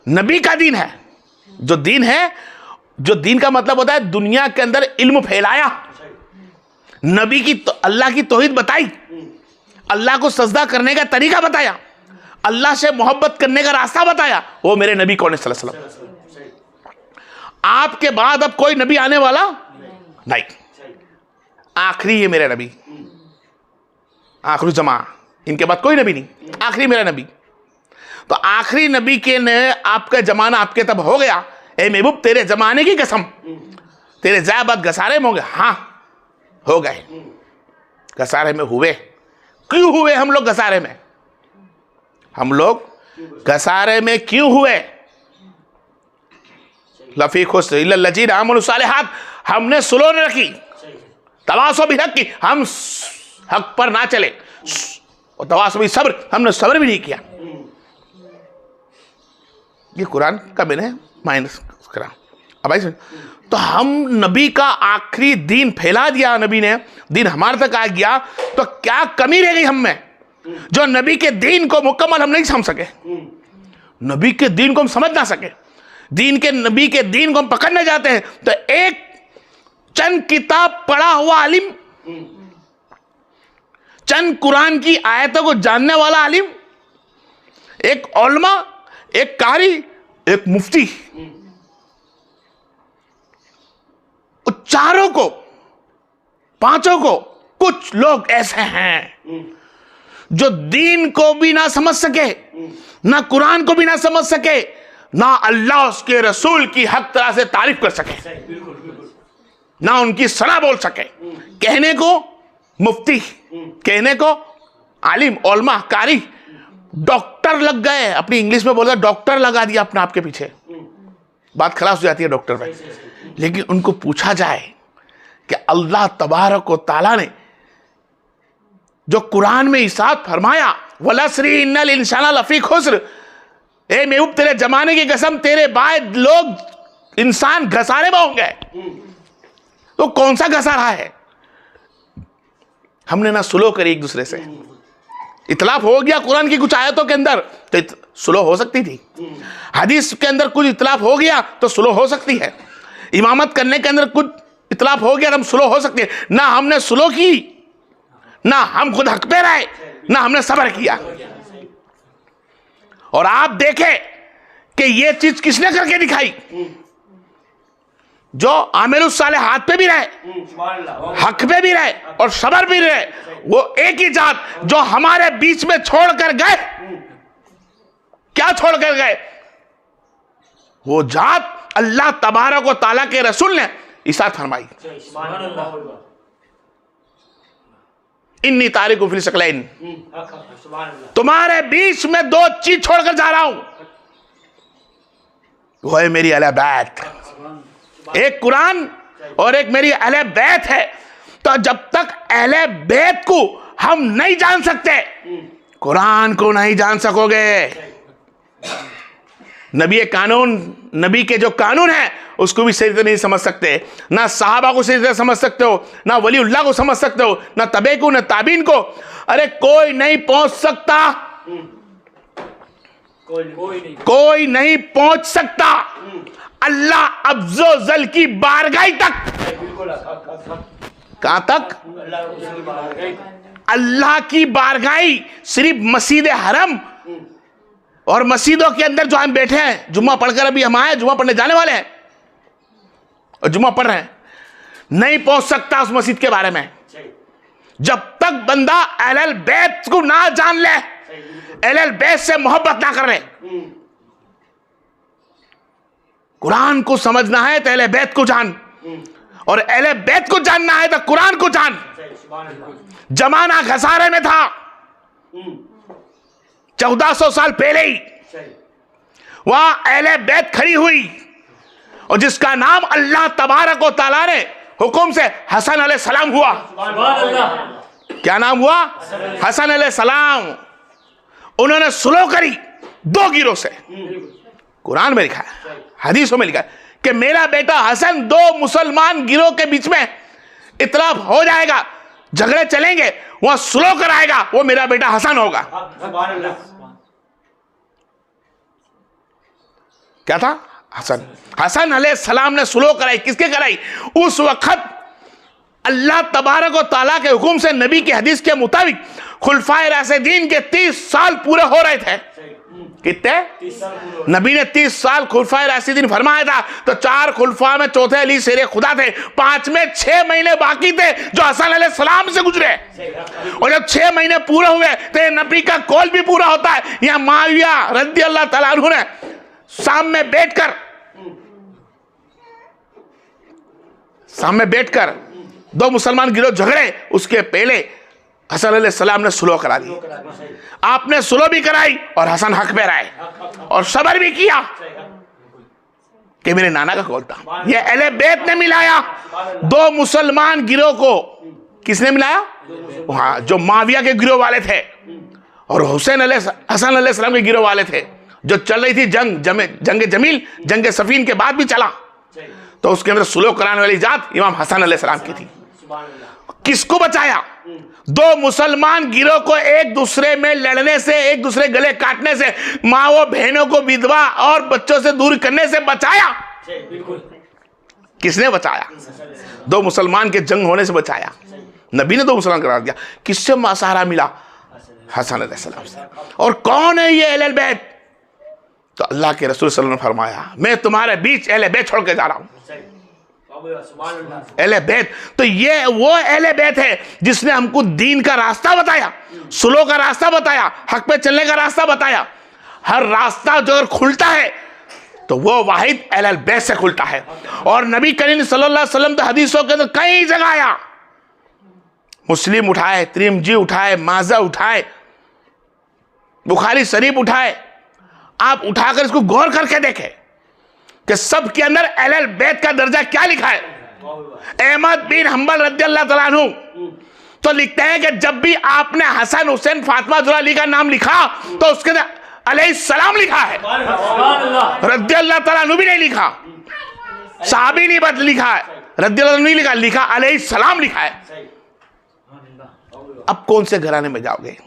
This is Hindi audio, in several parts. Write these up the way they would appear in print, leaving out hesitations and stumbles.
नबी का दीन है। जो दीन है, जो दीन का मतलब होता है दुनिया के अंदर इल्म फैलाया, नबी की तो अल्लाह की तौहीद बताई, अल्लाह को सजदा करने का तरीका बताया, अल्लाह से मोहब्बत करने का रास्ता बताया, वो मेरे नबी कौन है सल्लल्लाहु अलैहि वसल्लम। आपके बाद अब कोई नबी आने वाला नहीं, आखिरी है मेरा नबी, आखिरी जमा, इनके बाद कोई नबी नहीं, आखिरी मेरा नबी। तो आखिरी नबी के ने आपका जमाना आपके तब हो गया, ए महबूब तेरे जमाने की कसम, तेरे ज़ाबात गसारे में हो गए। हाँ हो गए, गसारे में हुए। क्यों हुए हम लोग गसारे में? हम लोग गसारे में क्यों हुए? लफी खुश लजीन आमनु सालिहात, हमने सुलो न रखी, तवासो भी हक की, हम हक पर ना चले, और तवासो भी सब्र, हमने सब्र भी नहीं किया। ये कुरान का मैंने माइनस करा। अब भाई तो हम नबी का आखिरी दीन फैला दिया, नबी ने दीन हमारे तक आ गया, तो क्या कमी रह गई हम में जो नबी के दीन को मुकम्मल हम नहीं समझ सके, नबी के दीन को हम समझ ना सके, दीन के नबी के दीन को हम पकड़ने जाते हैं। तो एक चंद किताब पढ़ा हुआ आलिम, चंद कुरान की आयतों को जानने वाला आलिम, एक उलमा, एक कारी, एक मुफ्ती, चारों को, पांचों को, कुछ लोग ऐसे हैं जो दीन को भी ना समझ सके, ना कुरान को भी ना समझ सके, ना अल्लाह उसके रसूल की हक तरह से तारीफ कर सके, ना उनकी सलाह बोल सके। कहने को मुफ्ती, कहने को आलिम, उलमा, कारी, डॉक्टर लग गए, अपनी इंग्लिश में बोलता डॉक्टर लगा दिया अपने आप के पीछे, बात खलास हो जाती है डॉक्टर में। लेकिन उनको पूछा जाए कि अल्लाह तबारक व तआला ने जो कुरान में इरशाद फरमाया, वलस्री इन्नल इंसाना लफी खुस्र, ए महबूब तेरे जमाने की कसम तेरे बाद लोग इंसान घसारे में होंगे, तो कौन सा घसारा है? हमने ना सुलह करी एक दूसरे से, इतलाफ हो गया कुरान की कुछ आयतों के अंदर तो सुलह हो सकती थी, हदीस के अंदर कुछ इतलाफ हो गया तो सुलह हो सकती है, इमामत करने के अंदर कुछ इतलाफ हो गया तो हम सुलह हो सकती है। ना हमने सुलह की, ना हम खुद हक पे रहे, ना हमने सब्र किया। और आप देखें कि ये चीज किसने करके दिखाई? जो आमिलुस सालिहात पे भी रहे, हक पे भी रहे और सब्र भी रहे, वो एक ही जात जो हमारे बीच में छोड़ कर गए। क्या छोड़ कर गए? वो जात अल्लाह तबारक व तआला के रसूल ने इरशाद फरमाई, इन्नी तारिकु फिल शकलैन, तुम्हारे बीच में दो चीज छोड़कर जा रहा हूं, वो है मेरी अहले बैत, एक कुरान और एक मेरी अहले बैत है। तो जब तक अहले बैत को हम नहीं जान सकते, कुरान को नहीं जान सकोगे। नबी कानून, नबी के जो कानून है उसको भी सही से नहीं समझ सकते, ना सहाबा को सही से समझ सकते हो, ना वलीउल्लाह को समझ सकते हो, ना तबे को, ना ताबीन को। अरे कोई नहीं पहुंच सकता, कोई नहीं पहुंच सकता अल्लाह अफ़ज़ल की बारगाही तक। कहां तक? अल्लाह की बारगाही सिर्फ मस्जिद हरम और मस्जिदों के अंदर जो हम बैठे हैं, जुम्मा पढ़कर अभी हम आए, जुम्मा पढ़ने जाने वाले हैं और जुम्मा पढ़ रहे हैं, नहीं पहुंच सकता उस मस्जिद के बारे में जब तक बंदा अहले बैत को ना जान ले, अहले बैत से मोहब्बत ना कर ले। कुरान को समझना है तो अहले बैत को जान, और अहले बैत को जानना है तो कुरान को जान। जमाना घसारे में था 1400 साल पहले ही, वहां अहले बैत खड़ी हुई और जिसका नाम अल्लाह तबारक व तआला ने हुक्म से हसन अलैहिस्सलाम हुआ। क्या नाम हुआ? हसन अलैहिस्सलाम। उन्होंने सुलह करी दो गिरोह से। कुरान में लिखा है, हदीसों में लिखा है कि मेरा बेटा हसन दो मुसलमान गिरोह के बीच में इतलाफ हो जाएगा, झगड़े चलेंगे, वहां सुलह कराएगा, वो मेरा बेटा हसन होगा। क्या था? हसन। हसन अलैहिस्सलाम ने सुलह कराई। किसके कराई? उस वक्त अल्लाह तबारक व तआला के हुक्म से नबी की हदीस के मुताबिक खुलफाए राशिदीन के 30 साल पूरे हो रहे थे। कितने? 30 साल नबी ने 30 साल खुलफाए राशिदीन फरमाया था, तो 4 खुलफा में चौथे अली शेर खुदा थे, 5 में 6 महीने बाकी थे जो हसन अलैहिस्सलाम से गुजरे। और जब 6 महीने पूरे हुए तो नबी का कौल भी पूरा होता है। यहां मुआविया रज़ी अल्लाह तआला अन्हु ने सामने बैठकर 2 मुसलमान गिरोह झगड़े, उसके पहले हसन अलैहिस्सलाम ने सुलह करा दी। आपने सुलह भी कराई और हसन हक में रहे और सबर भी किया कि मेरे नाना का कौल था। ये अहले बैत ने मिलाया 2 मुसलमान गिरोह को। किसने मिलाया? हाँ, जो मुआविया के गिरोह वाले थे और हसन अलैहिस्सलाम के गिरोह वाले थे। जो चल रही थी जंग जमील, जंग सफीन के बाद भी चला, तो उसके अंदर सुलह कराने वाली जात इमाम हसन अलैहिस्सलाम की थी। किसको बचाया? 2 मुसलमान गिरोह को एक दूसरे में लड़ने से, एक दूसरे गले काटने से, माँ बहनों को विधवा और बच्चों से दूर करने से बचाया। किसने बचाया? 2 मुसलमान के जंग होने से बचाया। नबी ने 2 मुसलमान करार दिया। किससे सहारा मिला? हसन अलैहिस्सलाम से। और कौन है ये अहले बैत? तो अल्लाह के रसूल सल्लल्लाहु अलैहि वसल्लम ने फरमाया, मैं तुम्हारे बीच अहले बैत छोड़ के जा रहा हूं। अहले बैत, तो ये वो अहले बैत है जिसने हमको दीन का रास्ता बताया, सुलह का रास्ता बताया, हक पे चलने का रास्ता बताया। हर रास्ता जो अगर खुलता है तो वो वाहिद अहले बैत से खुलता है। और नबी करीम सल्लल्लाहु अलैहि वसल्लम तो हदीसों के अंदर कई जगह आया, मुस्लिम उठाए, तिरमिजी उठाए, माजा उठाए, बुखारी शरीफ उठाए, आप उठाकर इसको गौर करके देखें कि सब के अंदर अहले बैत का दर्जा क्या लिखा है। अहमद बिन हंबल रज़ियल्लाहु तआला अन्हु तो लिखते हैं कि जब भी आपने हसन हुसैन फातिमा ज़ोहरा अली का नाम लिखा तो उसके अंदर अलैहिस्सलाम लिखा है। रज़ियल्लाहु तआला अन्हु भी नहीं लिखा, साहबी नहीं बद लिखा है, रज़ियल्लाहु अन्हु नहीं लिखा, अलैहिस्सलाम लिखा है। अब कौन से घराने में जाओगे?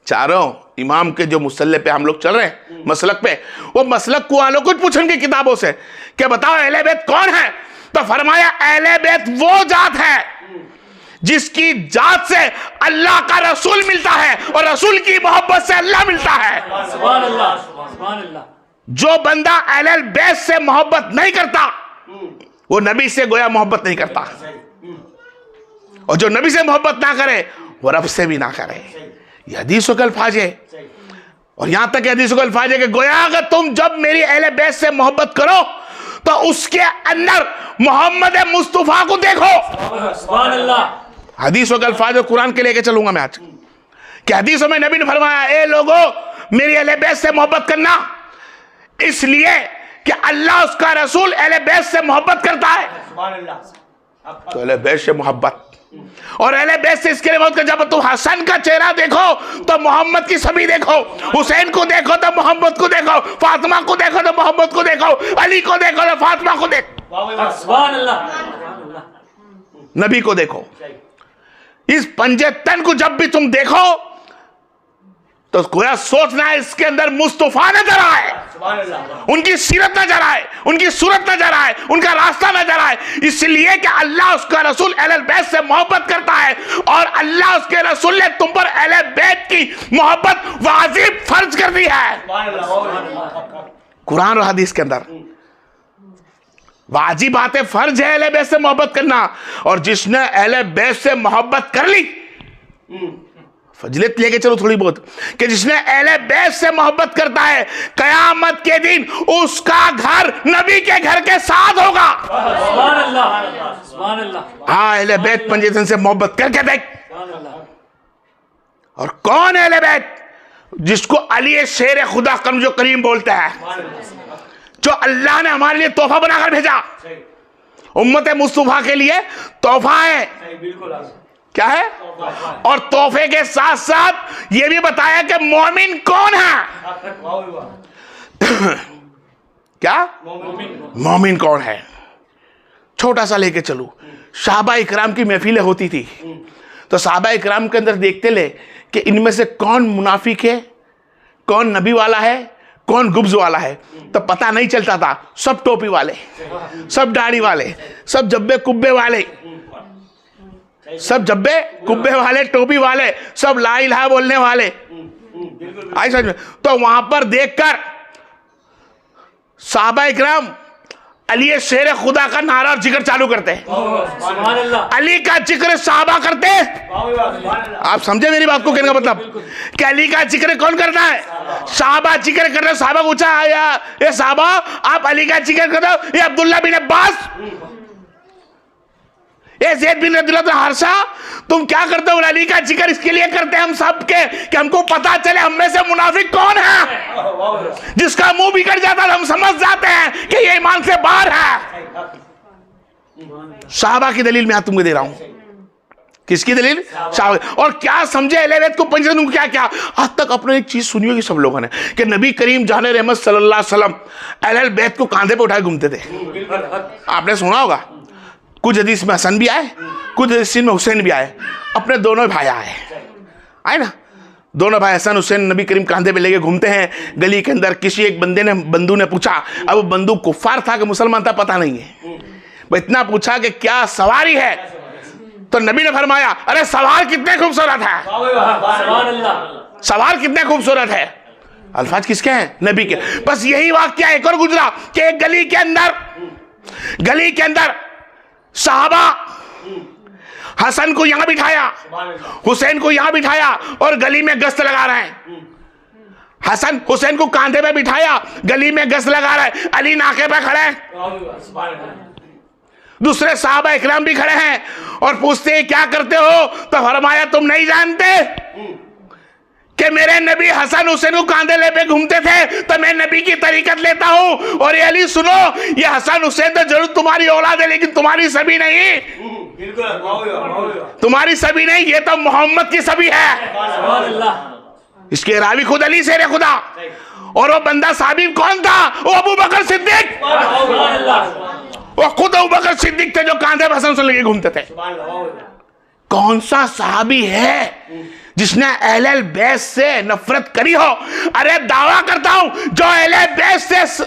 चारों इमाम के जो मुसल्ले पे हम लोग चल रहे हैं, मसलक पे, वो मसलक को वालों कुछ पूछेंगे किताबों से कि बताओ अहले बैत कौन है? तो फरमाया अहले बैत वो जात है जिसकी जात से अल्लाह का रसूल मिलता है और रसूल की मोहब्बत से अल्लाह मिलता है। सुभान अल्लाह, सुभान अल्लाह। जो बंदा अहले बैत से मोहब्बत नहीं करता वो नबी से गोया मोहब्बत नहीं करता, और जो नबी से मोहब्बत ना करे वो रब से भी ना करे। ये हदीसों के अल्फाज है। और यहां तक हदीसों के अल्फाज है कि गोया अगर तुम जब मेरी अहले बैत से मोहब्बत करो तो उसके अंदर मोहम्मद मुस्तफा को देखो। सुभान अल्लाह। हदीसों के अल्फाज कुरान के लेके चलूंगा मैं आज कि हदीसों में नबी ने फरमाया, ए लोगों मेरी अहले बैत से मोहब्बत करना, इसलिए कि अल्लाह उसका रसूल अहले बैत से मोहब्बत करता है। सुभान अल्लाह। तो अहले बैत से मोहब्बत, और अहले बैत से इसके लिए बहुत, जब तुम हसन का चेहरा देखो तो मोहम्मद की छवि देखो, हुसैन को देखो तो मोहम्मद को देखो, फातिमा को देखो तो मोहम्मद को देखो, अली को देखो तो फातिमा को देखो, सुभान अल्लाह, नबी को देखो। इस पंजे तन को जब भी तुम देखो तो गोया सोचना है इसके अंदर मुस्तफा नजर आए, उनकी सीरत नजर आए, उनकी सूरत नजर आए, उनका रास्ता नजर आए। इसलिए कि अल्लाह उसका रसूल अहले बैत से मोहब्बत करता है और अल्लाह उसके रसूल ने तुम पर अहले बैत की मोहब्बत वाजिब फर्ज कर दी है। कुरान और हदीस के अंदर वाजिब बात है, फर्ज है अहले बैत से मोहब्बत करना। और जिसने अहले बैत से मोहब्बत कर ली, फजीलत लेके चलो थोड़ी बहुत, कि जिसने अहले बैत से मोहब्बत करता है कयामत के दिन उसका घर नबी के घर के साथ होगा। सुभान अल्लाह, सुभान अल्लाह। हाँ, अहले बैत पंजेतन से मोहब्बत करके देख। और कौन है अहले बैत? जिसको अली शेर खुदा जो करीम बोलते हैं, जो अल्लाह ने हमारे लिए तोहफा बनाकर भेजा, उम्मत मुस्तफा के लिए तोहफा है। क्या है? और तोहफे के साथ साथ ये भी बताया कि मोमिन कौन है। क्या मोमिन कौन है? छोटा सा लेके चलूं, सहाबा इकराम की महफिलें होती थी, तो सहाबा इकराम के अंदर देखते ले कि इनमें से कौन मुनाफिक है, कौन नबी वाला है, कौन गुब्ज वाला है, तो पता नहीं चलता था। सब टोपी वाले, सब दाढ़ी वाले, सब जब्बे कुब्बे वाले, सब जब्बे कुब्बे वाले, टोपी वाले, सब ला इलाहा बोलने वाले। आई समझ में? तो वहां पर देखकर सहाबा इकराम अली शेर खुदा का नारा और जिक्र चालू करते हैं। अली का जिक्र सहाबा करते हैं। आप समझे मेरी बात को कहने का मतलब कि अली का जिक्र कौन करता है? सहाबा जिक्र कर रहे हैं। सहाबा पूछा, ये सहाबा आप अली का जिक्र कर रहे हो? ये अब्दुल्ला बिन अब्बास, ये ज़ैद बिन अब्दुल्ला हारसा, तुम क्या करते हो? अली का जिक्र इसके लिए करते हैं हम सब के कि हमको पता चले हम में से मुनाफिक कौन है। जिसका मुंह बिगड़ जाता है हम समझ जाते हैं कि ये ईमान से बाहर है। सहाबा की दलील मैं तुमको दे रहा हूं। किसकी दलील? सहाबा। और क्या समझे अहले बैत को पंच तुम क्या क्या? आज तक अपने एक चीज सुनी होगी सब लोगों ने कि नबी करीम जाने रहमत सल्लल्लाहु अलैहि वसल्लम अहले बैत को कांधे पे उठाए घूमते थे। आपने सुना होगा। कुछ हदीस में हसन भी आए, कुछ हदीस में हुसैन भी आए। अपने दोनों भाई आए ना, दोनों भाई हसन हुसैन नबी करीम कांधे पे लेके घूमते हैं गली के अंदर। किसी एक बंदू ने पूछा, अब वो बंदू कुफ्फार था कि मुसलमान था पता नहीं है, वो इतना पूछा कि क्या सवारी है? तो नबी ने फरमाया, अरे सवार कितने खूबसूरत है, सवार कितने खूबसूरत है। अल्फाज किसके हैं? नबी के। बस यही वाकया एक और गुजरा कि एक गली के अंदर सहाबा हसन को यहां बिठाया, हुसैन को यहां बिठाया और गली में गश्त लगा रहे हैं। हसन हुसैन को कांधे पे बिठाया, गली में गश्त लगा रहे हैं। अली नाके पे खड़े हैं, दूसरे सहाबा इकराम भी खड़े हैं और पूछते हैं क्या करते हो? तो फरमाया, तुम नहीं जानते कि मेरे नबी हसन हुसैन को कांधे ले पे घूमते थे, तो मैं नबी की तरीकत लेता हूं। और ये अली सुनो, ये हसन हुसैन तो जरूर तुम्हारी औलाद है, लेकिन तुम्हारी सभी नहीं, तुम्हारी सभी नहीं, ये तो मोहम्मद की सभी है। इसके रावी खुद अली शेर खुदा। और वो बंदा साहबी कौन था? वो अबू बकर सिद्दीक। वो खुद अबू बकर सिद्दीक थे जो कांधे पे हसन हुसैन लेके घूमते थे। कौन सा सहाबी है जिसने अहले बैत से नफरत करी हो? अरे दावा करता हूं जो अहले बैत से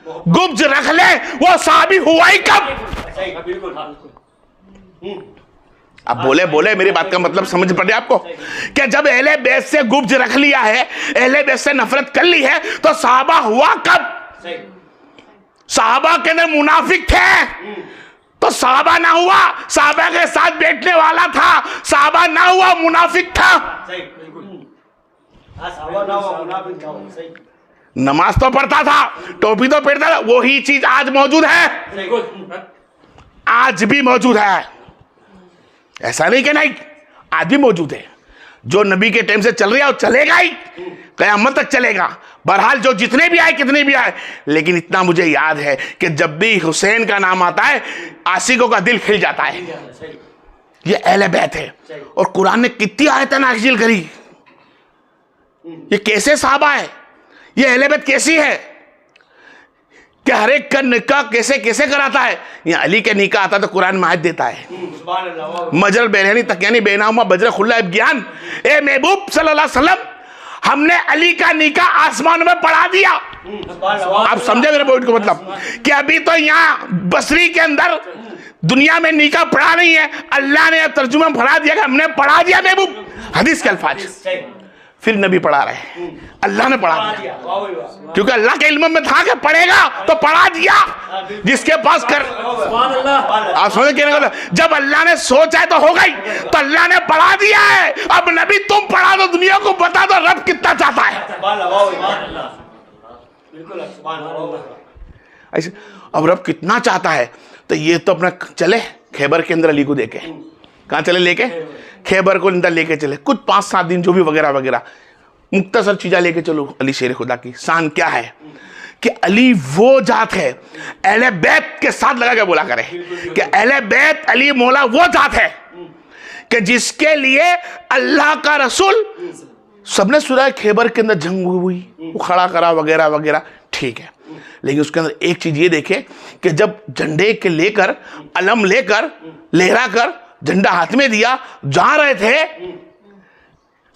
गुब्ज रख ले वो सहाबी हुआ ही कब? अब बोले मेरी बात का मतलब समझ पड़े आपको कि जब अहले बैत से गुब्ज रख लिया है, अहले बैत से नफरत कर ली है, तो सहाबा हुआ कब? सहाबा के अंदर मुनाफिक थे तो सहाबा ना हुआ, सहाबा के साथ बैठने वाला था, सहाबा ना हुआ, मुनाफिक था। नमाज तो पढ़ता था, टोपी तो पहनता था, वही चीज आज मौजूद है, आज भी मौजूद है। ऐसा नहीं कि नहीं, आज भी मौजूद है। जो नबी के टाइम से चल रहा है वो चलेगा ही, क़यामत तक चलेगा। बहरहाल जो जितने भी आए कितने भी आए, लेकिन इतना मुझे याद है कि जब भी हुसैन का नाम आता है आशिकों का दिल खिल जाता है। ये अहले बैत है। और कुरान ने कितनी आयतें नाज़िल करी। ये कैसे सहाबा है, ये अहले बैत कैसी है कि हर एक का निकाह कैसे कैसे कराता है। ये अली के निकाह आता तो कुरान में आयत देता है, मजर बेरहनी तकियानी बेनामा बजर खुल्ला ज्ञान। ए महबूब सल्लल्लाहु अलैहि वसल्लम, हमने अली का निकाह आसमान में पढ़ा दिया। आप समझे मेरे पॉइंट को? मतलब कि अभी तो यहाँ बसरी के अंदर दुनिया में निकाह पढ़ा नहीं है, अल्लाह ने तर्जुमा पढ़ा दिया कि हमने पढ़ा दिया महबूब। हदीस के अल्फाज फिर नबी पढ़ा रहे, अल्लाह ने पढ़ा दिया, क्योंकि अल्लाह के इल्म में था कि पढ़ेगा तो पढ़ा दिया। जिसके पास कर आप समझे कहने का, जब अल्लाह ने सोचा है तो हो गई, तो अल्लाह ने पढ़ा दिया है। अब नबी तुम पढ़ा दो, दुनिया को बता दो रब कितना चाहता है। ऐसे अब रब कितना चाहता है, तो ये तो अपना चले खैबर के अंदर अली को देके, कहाँ चले लेके? खैबर को अंदर लेके चले, कुछ 5-7 दिन जो भी वगैरह वगैरह मुख्तसर चीज़ें लेके चलो। अली शेर खुदा की शान क्या है कि अली वो जात है, अहले बैत के साथ लगा के बोला करे कि अहले बैत अली मौला वो जात है कि जिसके लिए अल्लाह का रसूल, सबने सुना है खैबर के अंदर जंग हुई, वो खड़ा करा वगैरह वगैरह, ठीक है। लेकिन उसके अंदर एक चीज ये देखे कि जब झंडे के लेकर, अलम लेकर, लहरा कर झंडा हाथ में दिया जा रहे थे,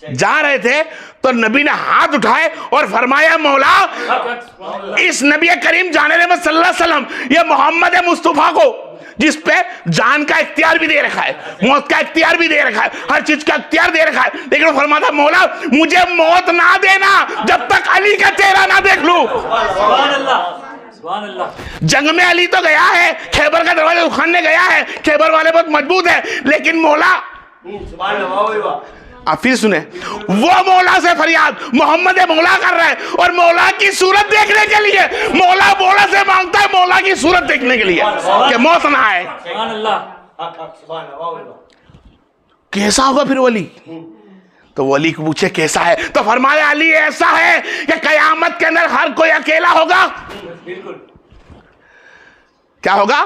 जा रहे थे तो नबी ने हाथ उठाए और फरमाया, मौला इस नबी करीम जाने सल्लल्लाहु अलैहि वसल्लम, ये मोहम्मद मुस्तफा को जिस पे जान का इख्तियार भी दे रखा है, मौत का इख्तियार भी दे रखा है, हर चीज का इख्तियार दे रखा है, लेकिन वो फरमाता, मौला मुझे मौत ना देना जब तक अली का चेहरा ना देख लूं। जंग में अली तो गया है, खैबर का दरवाजा उखाड़ने गया है, खैबर वाले बहुत मजबूत है, लेकिन मौला, आप फिर सुने, वो मौला से फरियाद मोहम्मद मौला कर रहा है, और मौला की सूरत देखने के लिए मौला से मांगता है, मौला की सूरत देखने के लिए कि मौत ना आए। कैसा होगा फिर वली? तो वली को पूछे कैसा है, तो फरमाया अली ऐसा है कि कयामत के अंदर हर कोई अकेला होगा। क्या होगा?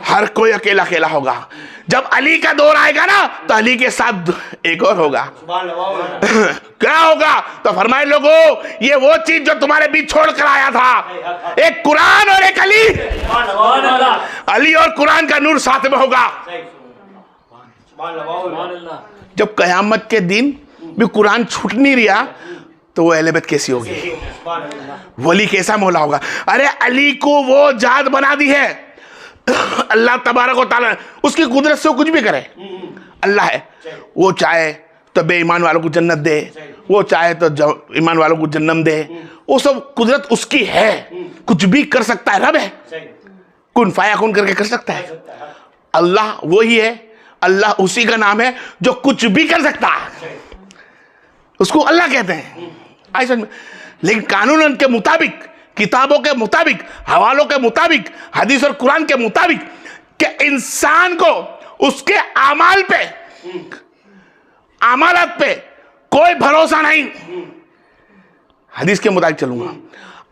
हर कोई अकेला अकेला होगा। जब अली का दौर आएगा ना तो अली के साथ एक और होगा। क्या होगा? तो फरमाए, लोगों ये वो चीज जो तुम्हारे बीच छोड़ कर आया था, एक कुरान और एक अली। अली और कुरान का नूर साथ में होगा। जब कयामत के दिन भी कुरान छूट नहीं रहा तो वो अहले बैत कैसी होगी? वली कैसा मौला होगा? अरे अली को वो जात बना दी है अल्लाह तबारक व तआला, उसकी कुदरत से वो कुछ भी करे। अल्लाह है, वो चाहे तो बेईमान वालों को जन्नत दे, वो चाहे तो ईमान वालों को जन्नम दे, वो सब कुदरत उसकी है, कुछ भी कर सकता है। रब है, कुन फाया कुन करके कर सकता है। अल्लाह वही है, अल्लाह उसी का नाम है जो कुछ भी कर सकता है, उसको अल्लाह कहते हैं। लेकिन कानून के मुताबिक, किताबों के मुताबिक, हवालों के मुताबिक, हदीस और कुरान के मुताबिक कि इंसान को उसके अमाल पे, अमालत पे कोई भरोसा नहीं। हदीस के मुताबिक चलूंगा,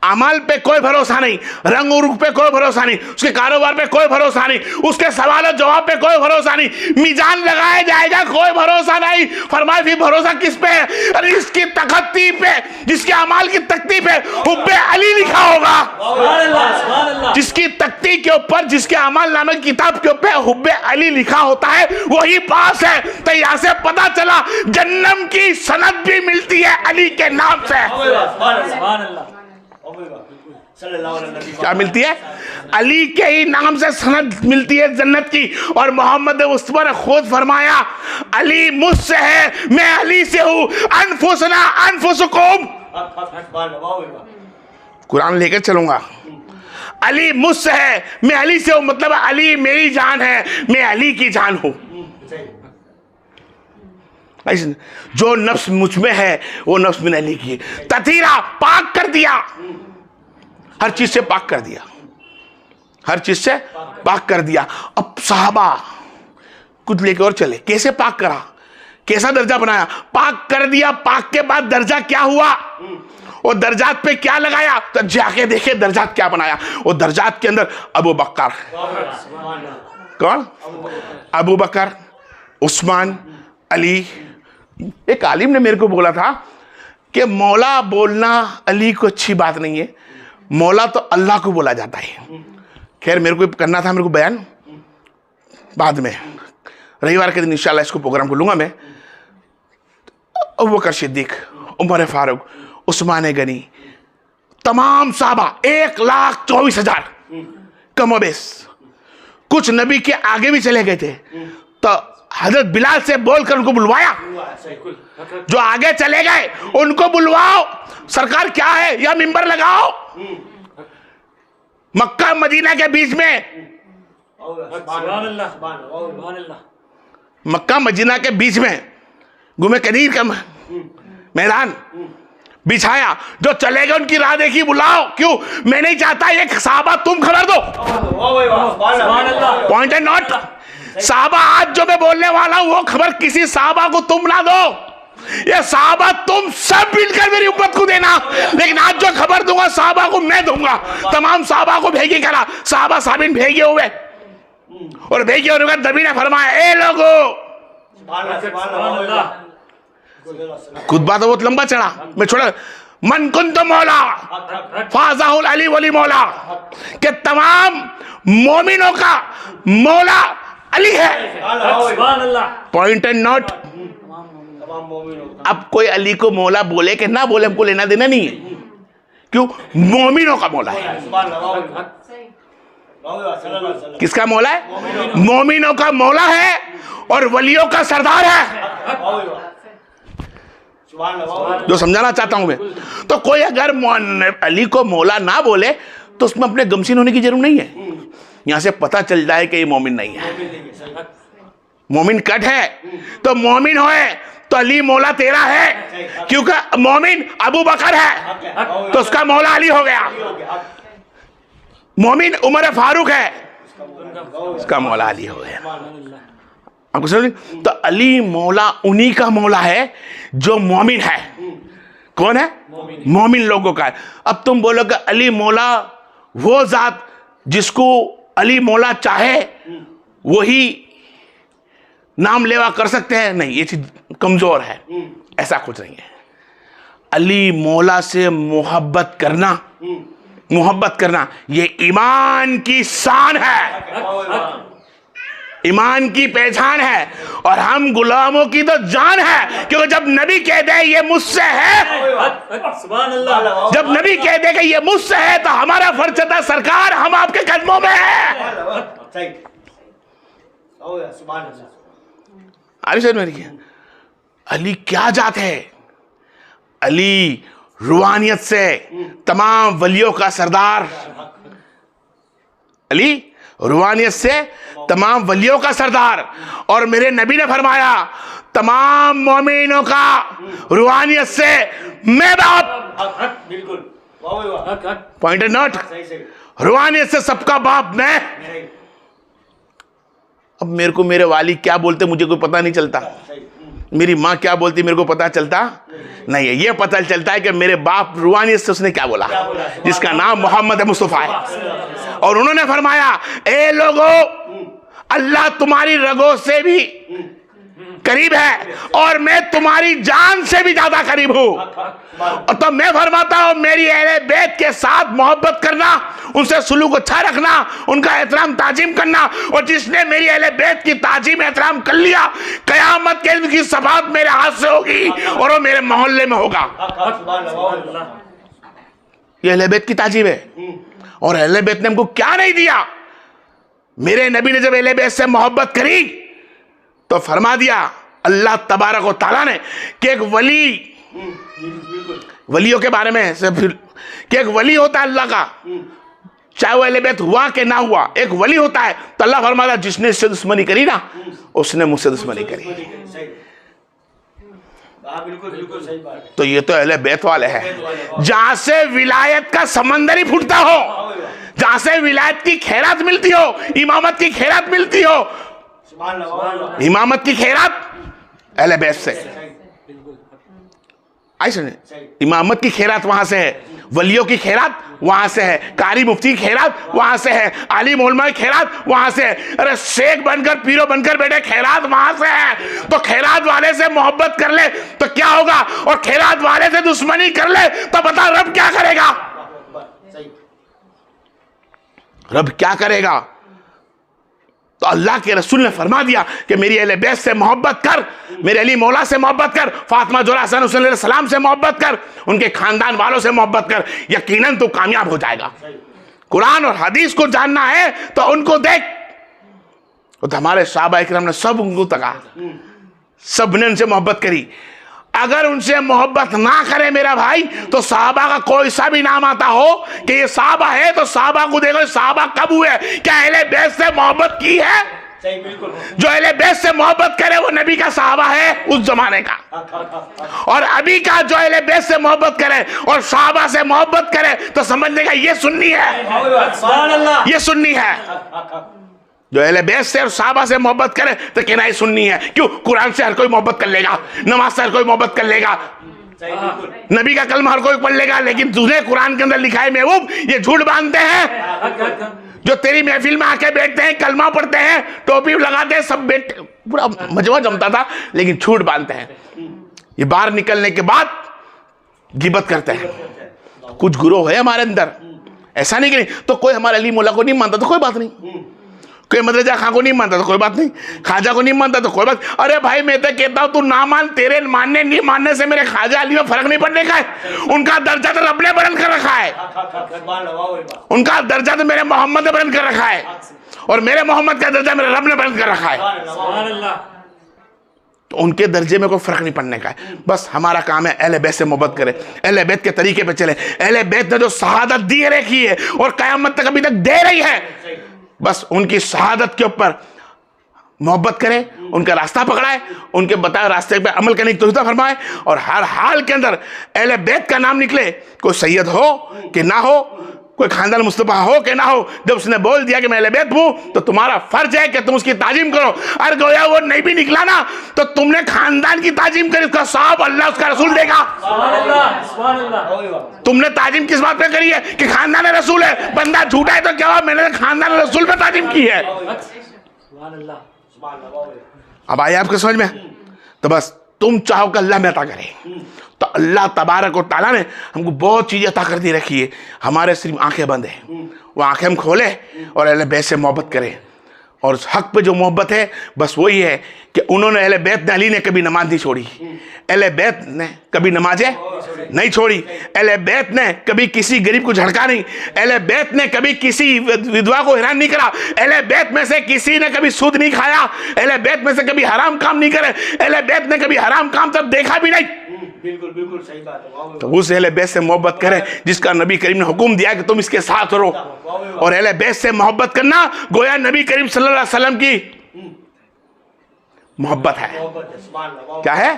अमाल पे कोई भरोसा नहीं, रंग रूप पे कोई भरोसा नहीं, उसके कारोबार पे कोई भरोसा नहीं, उसके सवाल और जवाब पे कोई भरोसा नहीं, मीजान लगाया जाएगा कोई भरोसा नहीं। फरमाया फिर भरोसा किस पे है? अरे इसकी तख्ती पे, जिसके अमाल की तख्ती पे हुब्बे अली लिखा होगा। जिसकी तख्ती के ऊपर, जिसके अमाल नामे की किताब के ऊपर हुब्बे अली लिखा होता है वही पास है। तो यहां से पता चला जन्नम की सनद भी मिलती है अली के नाम से। क्या मिलती है? अली के ही नाम से सनद मिलती है जन्नत की। और मोहम्मद मुस्तफा ने खुद फरमाया, अली मुझसे है, मैं अली से हूं, अनफुसना अनफुसकुम। कुरान लेकर चलूंगा, अली मुझसे है, मैं अली से हूं, मतलब अली मेरी जान है, मैं अली की जान हूं। जो नफ्स मुझ में है वो नफ्स मैंने अली की। तथीरा पाक कर दिया, हर चीज से पाक कर दिया, हर चीज से पाक कर दिया। अब साहबा कुछ लेके और चले, कैसे पाक करा, कैसा दर्जा बनाया? पाक कर दिया, पाक के बाद दर्जा क्या हुआ, वो दर्जात पे क्या लगाया? तो जाके देखे दर्जात क्या बनाया। वो दर्जात के अंदर अबू बकर, कौन? अबू बकर, उस्मान, अली। एक आलिम ने मेरे को बोला था कि मौला बोलना अली को अच्छी बात नहीं है, मौला तो अल्लाह को बोला जाता है। खैर मेरे को करना था, मेरे को बयान बाद में, रविवार के दिन इंशाल्लाह इसको प्रोग्राम को लूंगा मैं। अबू बकर सिद्दीक, उमर फारूक, उस्मान गनी, तमाम साहबा 1,24,000 कमोबेश। कुछ नबी के आगे भी चले गए थे तो हजरत बिलाल से बोलकर उनको बुलवाया। जो आगे चले गए उनको बुलवाओ, सरकार क्या है, या मिंबर लगाओ। मक्का मदीना के बीच में, मक्का मदीना के बीच में गुमे कदीर का मैदान बिछाया। जो चले गए उनकी राह देखी, बुलाओ। क्यों? मैं नहीं चाहता एक साहबा तुम खबर दो। पॉइंट एंड नॉट साहबा, आज जो मैं बोलने वाला हूं वो खबर किसी साहबा को तुम ना दो, ये साहबा तुम सब मिलकर मेरी उम्मत को देना। लेकिन आज जो खबर दूंगा साहबा को मैं दूंगा। तमाम साहबा को भेगी करा, साहबा साबिन भेगे हुए, और भेगे हुए नबी ने फरमाया, ए लोगो, खुतबा तो बहुत लंबा चढ़ा, मैं छोड़ा। मन कुंत मौला फाज़ाहुल अली वली मौला, कि तमाम मोमिनों का मौला अली है। पॉइंट एंड नोट, अब कोई अली को मौला बोले कि ना बोले, हमको लेना देना नहीं है। क्यों? मोमिनों का मौला है। किसका मौला है? मोमिनों का मौला है और वलियों का सरदार है। जो समझाना चाहता हूं मैं, तो कोई अगर अली को मौला ना बोले तो उसमें अपने गमशीन होने की जरूरत नहीं है। यहां से पता चल जाए कि ये मोमिन नहीं है, मोमिन कट है। तो मोमिन होए तो अली मौला तेरा है, क्योंकि मोमिन अबू बकर है तो उसका मौला अली हो गया। मोमिन उमर फारूक है, उसका मौला अली हो गया। आपको समझ? तो अली मौला उन्हीं का मौला है जो मोमिन है। कौन है? मोमिन लोगों का है। अब तुम बोलोगे अली मौला वो जात जिसको अली मौला चाहे वही नाम लेवा कर सकते हैं, नहीं, ये चीज कमजोर है, ऐसा कुछ नहीं है। अली मौला से मोहब्बत करना ये ईमान की शान है, ईमान की पहचान है। और हम गुलामों की तो जान है, क्योंकि जब नबी कह दे ये मुझसे है, जब नबी कह दे कि ये मुझसे है, तो हमारा फर्ज था सरकार हम आपके कदमों में है। अली क्या जात है? अली रूहानियत से तमाम वलियों का सरदार, अली रूहानियत से तमाम वलियों का सरदार। और मेरे नबी ने फरमाया तमाम मोमिनों का रूहानियत से मैं बाप। बिल्कुल पॉइंट नोट, रूहानियत से सबका बाप मैं। अब मेरे को मेरे वाली क्या बोलते मुझे कोई पता नहीं चलता, मेरी माँ क्या बोलती मेरे को पता चलता नहीं है। ये पता चलता है कि मेरे बाप रूहानियत से उसने क्या बोला, जिसका नाम मोहम्मद मुस्तफा है। और उन्होंने फरमाया ए लोगों, अल्लाह तुम्हारी रगों से भी करीब है और मैं तुम्हारी जान से भी ज्यादा करीब हूं। तो मैं फरमाता हूं मेरी अहले बैत के साथ मोहब्बत करना, उनसे सुलूक अच्छा रखना, उनका एहतराम ताजीम करना। और जिसने मेरी अहले बैत की ताजीम एहतराम कर लिया, कयामत के दिन की सफात मेरे हाथ से होगी और वो मेरे मोहल्ले में होगा। ये अहले बैत की ताजीम है। और अहले बैत ने हमको क्या नहीं दिया? मेरे नबी ने जब अहले बैत से मोहब्बत करी तो फरमा दिया अल्लाह तबारक व तआला ने कि एक वलियों के बारे में से फिर कि एक वली होता है अल्लाह का, चाहे वो अहले बैत हुआ कि ना हुआ, एक वली होता है। तो अल्लाह फरमाता जिसने इससे दुश्मनी करी ना उसने मुझसे दुश्मनी करी। तो ये तो अहले बैत वाले हैं, जहां से विलायत का समंदर ही फूटता हो, जहां से विलायत की खैरात मिलती हो, इमामत की खैरात मिलती हो। इमामत की खैरात अहले बैत से, इमामत की खैरात वहां से है, वलियों की खैरात वहां से है, कारी मुफ्ती की खैरात वहां से है, आलिम उलमा की खैरात वहां से है। अरे शेख बनकर पीरो बनकर बेटे खैरात वहां से है। तो खैरात वाले से मोहब्बत कर ले तो क्या होगा, और खैरात वाले से दुश्मनी कर ले तो बता रब क्या करेगा? रब क्या करेगा? तो अल्लाह के रसूल ने फरमा दिया कि मेरी अहले बैत से मोहब्बत कर, मेरे अली मौला से मोहब्बत कर, फातिमा ज़ोहरा हसन हुसैन अलैहिस्सलाम से मोहब्बत कर, उनके खानदान वालों से मोहब्बत कर, यकीनन तो कामयाब हो जाएगा। कुरान और हदीस को जानना है तो उनको देख। तो हमारे सहाबा इकराम ने सब उनको तका, सब ने उनसे मोहब्बत करी। अगर उनसे मोहब्बत ना करे मेरा भाई तो सहाबा का कोई सा भी नाम आता हो कि ये सहाबा है, तो सहाबा को देखो सहाबा कब हुए, क्या अहले बैत से मोहब्बत की है? जो अहले बैत से मोहब्बत करे वो नबी का सहाबा है उस जमाने का। और अभी का जो अहले बैत से मोहब्बत करे और सहाबा से मोहब्बत करे तो समझने का ये सुन्नी है, ये सुन्नी है। जो अहले बैत से और सहाबा से मोहब्बत करे तो कहना ही सुन्नी है। क्यों? कुरान से हर कोई मोहब्बत कर लेगा, नमाज से हर कोई मोहब्बत कर लेगा, नबी का कलमा हर कोई पढ़ लेगा, लेकिन तुझे कुरान के अंदर लिखा है महबूब ये झूठ बांधते हैं। जो तेरी महफिल में आके बैठते हैं, कलमा पढ़ते हैं, टोपी लगाते हैं, सब बैठ पूरा मजमा जमता था, लेकिन झूठ बांधते हैं। ये बाहर निकलने के बाद गिबत करते हैं। कुछ गुरु है हमारे अंदर, ऐसा नहीं कि नहीं। तो कोई हमारे अली मौला को नहीं मानता तो कोई बात नहीं, कोई मदरजा खां को नहीं मानता तो कोई बात नहीं, ख्वाजा को नहीं मानता तो कोई बात। अरे भाई मैं तो कहता हूं तू ना मान, तेरे मानने नहीं मानने से मेरे ख्वाजा अली में फर्क नहीं पड़ने का है। उनका दर्जा तो रब ने बुलंद कर रखा है, उनका दर्जा तो मेरे मोहम्मद ने बुलंद कर रखा है, और मेरे मोहम्मद का दर्जा मेरे रब ने बुलंद कर रखा है। तो उनके दर्जे में कोई फर्क नहीं पड़ने का है। बस हमारा काम है अहले बैत से मोहब्बत करें, अहले बैत के तरीके पे चले। अहले बैत ने जो शहादत दी रखी है और कयामत तक अभी तक दे रही है, बस उनकी शहादत के ऊपर मोहब्बत करें, उनका रास्ता पकड़ाए, उनके बताए रास्ते पे अमल करने की तौफीक फरमाए, और हर हाल के अंदर अहले बैत का नाम निकले, कोई सैयद हो कि ना हो, कोई खानदान मुस्तफा हो कि ना हो। जब उसने बोल दिया कि मैं अहले बैत हूं तो तुम्हारा फर्ज है कि तुम उसकी ताजीम करो। अरे गोया वो नहीं भी निकला ना तो तुमने खानदान की ताजीम करी, उसका सवाब अल्लाह उसका रसूल देगा। तुमने ताजीम किस बात पे करी है कि खानदान रसूल है, बंदा झूठा है तो क्या, मैंने खानदान रसूल पे ताजीम की है। अब आइए आपके समझ में। तो बस तुम चाहो कि अल्लाह में अता करे, तो अल्लाह तबारक व तआला ने हमको बहुत चीज़ें अता कर दी रखी है। हमारे सिर्फ आंखें बंद है, वो आंखें हम खोले और अहले बैत से मोहब्बत करें। और उस हक पे जो मोहब्बत है बस वही है कि उन्होंने अहले बैत ने, अली ने कभी नमाज नहीं छोड़ी, अहले बैत ने कभी नमाजें नहीं छोड़ी, अहले बैत ने कभी किसी गरीब को झड़का नहीं, अहले बैत ने कभी किसी विधवा को हैरान नहीं करा, अहले बैत में से किसी ने कभी सूद नहीं खाया, अहले बैत में से कभी हराम काम नहीं करे, अहले बैत ने कभी हराम काम तब देखा भी नहीं। बिल्कुल बिल्कुल सही बात है। तो उस अहले बैत से मोहब्बत करें जिसका नबी करीम ने हुक्म दिया कि तुम इसके साथ रहो। और अहले बैत से मोहब्बत करना गोया नबी करीम सल्लल्लाहु अलैहि वसल्लम की मोहब्बत है। क्या है?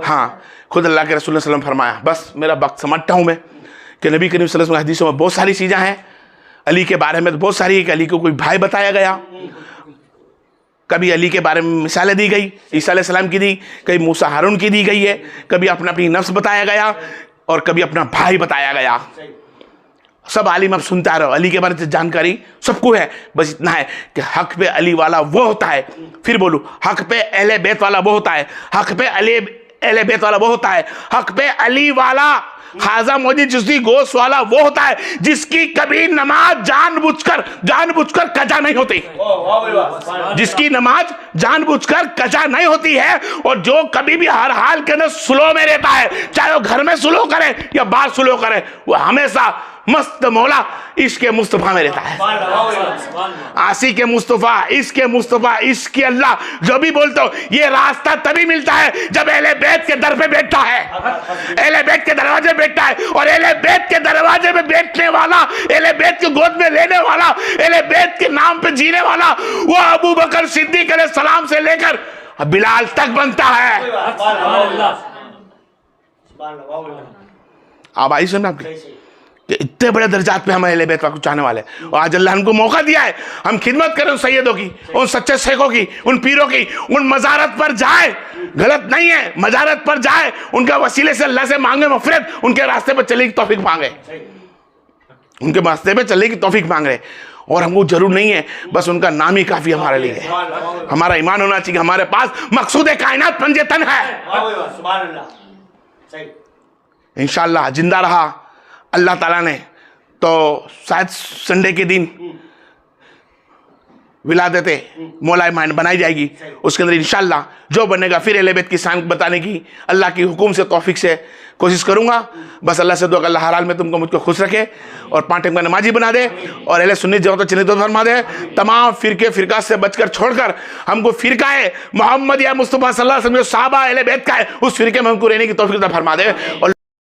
हाँ, खुद अल्लाह के रसूल सल्लल्लाहु अलैहि वसल्लम फरमाया, बस मेरा वक्त समझता हूँ मैं कि नबी करीम सल्लल्लाहु अलैहि वसल्लम हदीसों में बहुत सारी चीज़ें हैं। अली के बारे में तो बहुत सारी है कि अली को कोई भाई बताया गया, कभी अली के बारे में मिसालें दी गई, ईसा अलैहिस्सलाम की दी, कभी मूसा हारून की दी गई है, कभी अपनी नफ्स बताया गया और कभी अपना भाई बताया गया। सब आलिम आप सुनता रहो, अली के बारे में जानकारी सबको है, बस इतना है कि हक पे अली वाला वो होता है। फिर बोलूं, हक पे अहले बैत वाला वो होता है, हक पे अहले बैत वाला वो होता है, हक पे अली वाला खाजा मोदी चिश्ती गोश्त वाला वो होता है जिसकी कभी नमाज जानबूझकर कजा नहीं होती, जिसकी नमाज जानबूझकर कजा नहीं होती है, और जो कभी भी हर हाल के अंदर स्लो में रहता है, चाहे वो घर में स्लो करे या बाहर स्लो करे, वो हमेशा मस्त मौला इश्क़ मुस्तफ़ा में रहता है। आशिक़ मुस्तफ़ा, इश्क़ मुस्तफ़ा, इश्क़ अल्लाह, जो भी बोलते हो, ये रास्ता तभी मिलता है जब अहले बैत के दर पे बैठता है, अहले बैत के दरवाजे बैठता है। और अहले बैत के दरवाजे में बैठने वाला, अहले बैत के गोद में लेने वाला, अहले बैत के नाम पे जीने वाला, वो अबू बकर सिद्दीक़ अलैहिस्सलाम से लेकर बिलाल तक बनता है। अब आई सुन आपके कि इतने बड़े दर्जात पे हम अहले बैत को चाहने वाले, और आज अल्लाह हमको मौका दिया है हम खिदमत करें उन सैयदों की, उन सच्चे शेखों की, उन पीरों की। उन मज़ारत पर जाए, गलत नहीं है, मज़ारत पर जाए, उनका वसीले से अल्लाह से मांगे मफ़रत, उनके रास्ते पर चलने की तौफीक मांगे, उनके रास्ते पर चलने की तौफीक मांग रहे। और हमको जरूर नहीं है, बस उनका नाम ही काफ़ी हमारे लिए है। हमारा ईमान होना चाहिए हमारे पास मकसूद कायनात पंजेतन है। इंशाअल्लाह जिंदा रहा अल्लाह ताला ने तो शायद संडे के दिन विलादत मौला माइन बनाई जाएगी, उसके अंदर इंशाअल्लाह जो बनेगा फिर अहले बैत की शान बताने की अल्लाह की हुक्म से तौफीक से कोशिश करूंगा। बस अल्लाह से दुआ अल्लाह हर हाल में तुमको मुझको खुश रखे और 5 टाइम का नमाजी बना दे, और अहले सुन्नत जमात चिन्हित फरमा दे। तमाम फिरका से बचकर छोड़कर हमको फिरका है मोहम्मद या मुस्तफ़ा सल्लल्लाहु अलैहि वसल्लम जो सहाबा अहले बैत का है, उस फिरके में हमको रहने की तौफीक फरमा दे। और